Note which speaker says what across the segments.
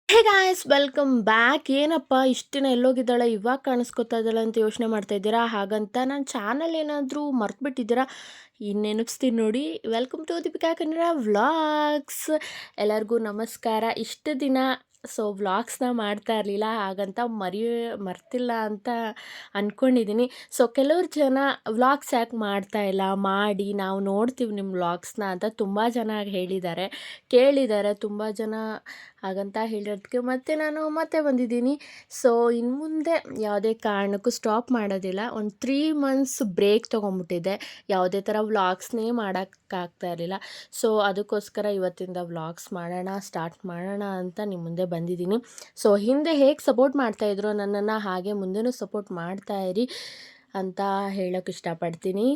Speaker 1: Hey guys welcome back. ಏನಪ್ಪ ಇಷ್ಟು ದಿನ ಎಲ್ಲೋಗಿದ್ದಾಳೆ ಇವಾಗ ಕಾಣಿಸ್ಕೊತಾ ಇದ್ದಾಳೆ ಅಂತ ಯೋಚನೆ ಮಾಡ್ತಾ ಇದ್ದೀರಾ? ಹಾಗಂತ ನನ್ನ ಚಾನಲ್ ಏನಾದರೂ ಮರ್ತ್ಬಿಟ್ಟಿದ್ದೀರಾ? ನೆನಪಿಸ್ತೀನಿ ನೋಡಿ. Welcome to Deepika Kannada vlogs. ಎಲ್ಲರಿಗೂ ನಮಸ್ಕಾರ. ಇಷ್ಟು ದಿನ ವ್ಲಾಗ್ಸ್ನ ಮಾಡ್ತಾ ಇರಲಿಲ್ಲ, ಹಾಗಂತ ಮರ್ತಿಲ್ಲ ಅಂತ ಅಂದ್ಕೊಂಡಿದ್ದೀನಿ. ಕೆಲವ್ರು ಜನ ವ್ಲಾಗ್ಸ್ ಯಾಕೆ ಮಾಡ್ತಾ ಇಲ್ಲ, ಮಾಡಿ ನಾವು ನೋಡ್ತೀವಿ ನಿಮ್ಮ ವ್ಲಾಗ್ಸ್ನ ಅಂತ ತುಂಬ ಜನ ಹೇಳಿದ್ದಾರೆ, ಕೇಳಿದ್ದಾರೆ ತುಂಬ ಜನ. ಹಾಗಂತ ಹೇಳಿರೋದಕ್ಕೆ ಮತ್ತೆ ಬಂದಿದ್ದೀನಿ. ಇನ್ನು ಮುಂದೆ ಯಾವುದೇ ಕಾರಣಕ್ಕೂ ಸ್ಟಾಪ್ ಮಾಡೋದಿಲ್ಲ. ಒಂದು 3 ಮಂತ್ಸ್ ಬ್ರೇಕ್ ತೊಗೊಂಡ್ಬಿಟ್ಟಿದ್ದೆ, ಯಾವುದೇ ಥರ ವ್ಲಾಗ್ಸ್ನೇ ಮಾಡೋಕ್ಕಾಗ್ತಾ ಇರಲಿಲ್ಲ. ಅದಕ್ಕೋಸ್ಕರ ಇವತ್ತಿಂದ ವ್ಲಾಗ್ಸ್ ಸ್ಟಾರ್ಟ್ ಮಾಡೋಣ ಅಂತ ನಿಮ್ಮ ಮುಂದೆ ಬಂದಿದ್ದೀನಿ. ಹಿಂದೆ ಹೇಗೆ ಸಪೋರ್ಟ್ ಮಾಡ್ತಾಯಿದ್ರು ನನ್ನನ್ನು, ಹಾಗೆ ಮುಂದೆನೂ ಸಪೋರ್ಟ್ ಮಾಡ್ತಾ ಇರಿ ಅಂತ ಹೇಳೋಕ್ಕೆ ಇಷ್ಟಪಡ್ತೀನಿ.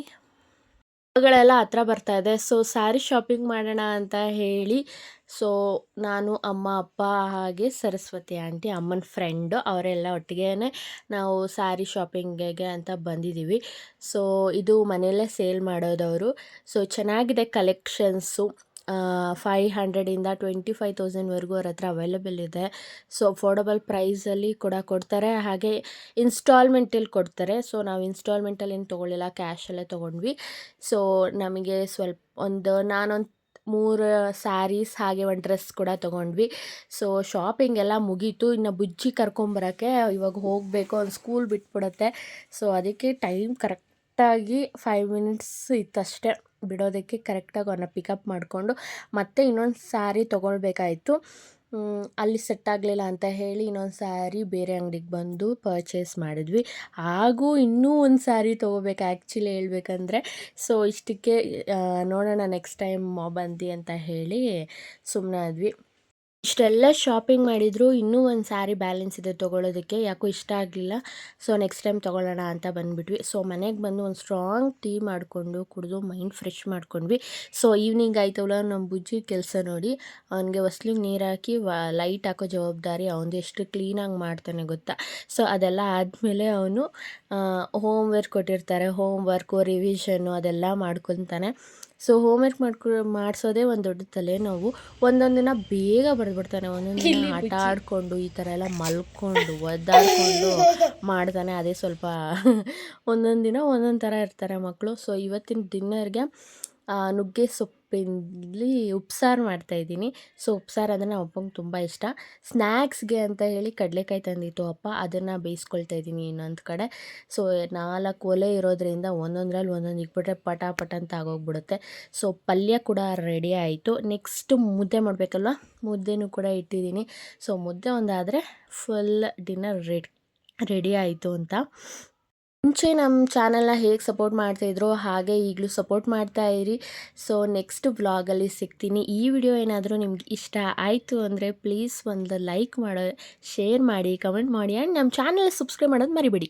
Speaker 1: ಹಬ್ಬಗಳೆಲ್ಲ ಹತ್ರ ಬರ್ತಾ ಇದೆ. ಸ್ಯಾರಿ ಶಾಪಿಂಗ್ ಮಾಡೋಣ ಅಂತ ಹೇಳಿ ನಾನು, ಅಮ್ಮ, ಅಪ್ಪ ಹಾಗೆ ಸರಸ್ವತಿ ಆಂಟಿ, ಅಮ್ಮನ ಫ್ರೆಂಡು ಅವರೆಲ್ಲ ಒಟ್ಟಿಗೆ ನಾವು ಸ್ಯಾರಿ ಶಾಪಿಂಗಿಗೆ ಅಂತ ಬಂದಿದ್ದೀವಿ. ಇದು ಮನೆಯಲ್ಲೇ ಸೇಲ್ ಮಾಡೋದವರು. ಚೆನ್ನಾಗಿದೆ ಕಲೆಕ್ಷನ್ಸು. 500ಇಂದ 25,000ವರೆಗೂ ಅವ್ರ ಹತ್ರ ಅವೈಲೇಬಲ್ ಇದೆ. ಅಫೋರ್ಡಬಲ್ ಪ್ರೈಸಲ್ಲಿ ಕೂಡ ಕೊಡ್ತಾರೆ, ಹಾಗೆ ಇನ್ಸ್ಟಾಲ್ಮೆಂಟಲ್ಲಿ ಕೊಡ್ತಾರೆ. ನಾವು ಇನ್ಸ್ಟಾಲ್ಮೆಂಟಲ್ಲಿ ಏನು ತೊಗೊಳ್ಳಿಲ್ಲ, ಕ್ಯಾಶಲ್ಲೇ ತೊಗೊಂಡ್ವಿ. ನಮಗೆ ನಾನೊಂದು 3 ಸ್ಯಾರೀಸ್ ಹಾಗೆ ಒಂದು ಡ್ರೆಸ್ ಕೂಡ ತೊಗೊಂಡ್ವಿ. ಶಾಪಿಂಗ್ ಎಲ್ಲ ಮುಗೀತು. ಇನ್ನು ಬುಜ್ಜಿ ಕರ್ಕೊಂಬರೋಕ್ಕೆ ಇವಾಗ ಹೋಗಬೇಕು, ಒಂದು ಸ್ಕೂಲ್ ಬಿಟ್ಬಿಡುತ್ತೆ. ಅದಕ್ಕೆ ಟೈಮ್ ಕರೆಕ್ಟಾಗಿ 5 ಮಿನಿಟ್ಸ್ ಇತ್ತಷ್ಟೇ ಬಿಡೋದಕ್ಕೆ. ಕರೆಕ್ಟಾಗಿ ಅವನ್ನ ಪಿಕಪ್ ಮಾಡಿಕೊಂಡು ಮತ್ತೆ ಇನ್ನೊಂದು ಸ್ಯಾರಿ ತೊಗೊಳ್ಬೇಕಾಯಿತು. ಅಲ್ಲಿ ಸೆಟ್ ಆಗಲಿಲ್ಲ ಅಂತ ಹೇಳಿ ಇನ್ನೊಂದು ಸ್ಯಾರಿ ಬೇರೆ ಅಂಗಡಿಗೆ ಬಂದು ಪರ್ಚೇಸ್ ಮಾಡಿದ್ವಿ. ಹಾಗೂ ಇನ್ನೂ ಒಂದು ಸ್ಯಾರಿ ತೊಗೋಬೇಕು ಆ್ಯಕ್ಚುಲಿ ಹೇಳ್ಬೇಕಂದ್ರೆ. ಇಷ್ಟಕ್ಕೆ ನೋಡೋಣ ನೆಕ್ಸ್ಟ್ ಟೈಮ್ ಬಂದು ಅಂತ ಹೇಳಿ ಸುಮ್ಮನಾದ್ವಿ. ಇಷ್ಟೆಲ್ಲ ಶಾಪಿಂಗ್ ಮಾಡಿದರೂ ಇನ್ನೂ ಒಂದು ಸ್ಯಾರಿ ಬ್ಯಾಲೆನ್ಸ್ ಇದೆ ತೊಗೊಳೋದಕ್ಕೆ, ಯಾಕೋ ಇಷ್ಟ ಆಗಲಿಲ್ಲ. ನೆಕ್ಸ್ಟ್ ಟೈಮ್ ತೊಗೊಳ್ಳೋಣ ಅಂತ ಬಂದುಬಿಟ್ವಿ. ಮನೆಗೆ ಬಂದು ಒಂದು ಸ್ಟ್ರಾಂಗ್ ಟೀ ಮಾಡಿಕೊಂಡು ಕುಡಿದು ಮೈಂಡ್ ಫ್ರೆಶ್ ಮಾಡ್ಕೊಂಡ್ವಿ. ಈವ್ನಿಂಗ್ ಆಯ್ತವಲ್ಲ, ನಮ್ಮ ಬುಜ್ಜಿ ಕೆಲಸ ನೋಡಿ. ಅವನಿಗೆ ಹೊಸ್ಲಿಗೆ ನೀರು ಹಾಕಿ ಲೈಟ್ ಹಾಕೋ ಜವಾಬ್ದಾರಿ ಅವನದು. ಎಷ್ಟು ಕ್ಲೀನಾಗಿ ಮಾಡ್ತಾನೆ ಗೊತ್ತಾ. ಅದೆಲ್ಲ ಆದಮೇಲೆ ಅವನು ಹೋಮ್ ವರ್ಕ್ ಕೊಟ್ಟಿರ್ತಾರೆ, ಹೋಮ್ ವರ್ಕು ರಿವಿಷನ್ನು ಅದೆಲ್ಲ ಮಾಡ್ಕೊತಾನೆ. ಹೋಮ್ ವರ್ಕ್ ಮಾಡಿಸೋದೇ ಒಂದು ದೊಡ್ಡ ತಲೆನೋವು. ಒಂದೊಂದು ದಿನ ಬೇಗ ಬರೆದ್ಬಿಡ್ತಾನೆ, ಒಂದೊಂದು ದಿನ ಆಟ ಆಡಿಕೊಂಡು ಈ ಥರ ಎಲ್ಲ ಮಲ್ಕೊಂಡು ಒದ್ದಾಡಿಕೊಂಡು ಮಾಡ್ತಾನೆ. ಅದೇ ಸ್ವಲ್ಪ ಒಂದೊಂದು ದಿನ ಒಂದೊಂದು ಥರ ಇರ್ತಾರೆ ಮಕ್ಕಳು. ಇವತ್ತಿನ ಡಿನ್ನರ್ಗೆ ನುಗ್ಗೆ ಸೊಪ್ಪಿನಲ್ಲಿ ಉಪ್ಸಾರು ಮಾಡ್ತಾಯಿದ್ದೀನಿ. ಉಪ್ಸಾರು ಅಂದರೆ ನಮ್ಮ ಅಪ್ಪಂಗೆ ತುಂಬ ಇಷ್ಟ. ಸ್ನ್ಯಾಕ್ಸ್ಗೆ ಅಂತ ಹೇಳಿ ಕಡಲೆಕಾಯಿ ತಂದಿತ್ತು ಅಪ್ಪ, ಅದನ್ನು ಬೇಯಿಸ್ಕೊಳ್ತಾ ಇದ್ದೀನಿ ಇನ್ನೊಂದು ಕಡೆ. 4 ಒಲೆ ಇರೋದ್ರಿಂದ ಒಂದೊಂದರಲ್ಲಿ ಒಂದೊಂದು ಇಕ್ಬಿಟ್ರೆ ಪಟ ಅಂತ ಆಗೋಗ್ಬಿಡುತ್ತೆ. ಪಲ್ಯ ಕೂಡ ರೆಡಿ ಆಯಿತು. ನೆಕ್ಸ್ಟ್ ಮುದ್ದೆ ಮಾಡಬೇಕಲ್ವ, ಮುದ್ದೆನೂ ಕೂಡ ಇಟ್ಟಿದ್ದೀನಿ. ಮುದ್ದೆ ಒಂದಾದರೆ ಫುಲ್ ಡಿನ್ನರ್ ರೆಡಿ ಆಯಿತು ಅಂತ. ಮುಂಚೆ ನಮ್ಮ ಚಾನಲ್ನ ಹೇಗೆ ಸಪೋರ್ಟ್ ಮಾಡ್ತಾಯಿದ್ರು ಹಾಗೆ ಈಗಲೂ ಸಪೋರ್ಟ್ ಮಾಡ್ತಾ ಇರಿ. ನೆಕ್ಸ್ಟ್ ವ್ಲಾಗಲ್ಲಿ ಸಿಗ್ತೀನಿ. ಈ ವಿಡಿಯೋ ಏನಾದರೂ ನಿಮ್ಗೆ ಇಷ್ಟ ಆಯಿತು ಅಂದರೆ ಪ್ಲೀಸ್ ಒಂದು ಲೈಕ್ ಮಾಡೋ, ಶೇರ್ ಮಾಡಿ, ಕಮೆಂಟ್ ಮಾಡಿ ಆ್ಯಂಡ್ ನಮ್ಮ ಚಾನಲ್ ಸಬ್ಸ್ಕ್ರೈಬ್ ಮಾಡೋದು ಮರಿಬೇಡಿ.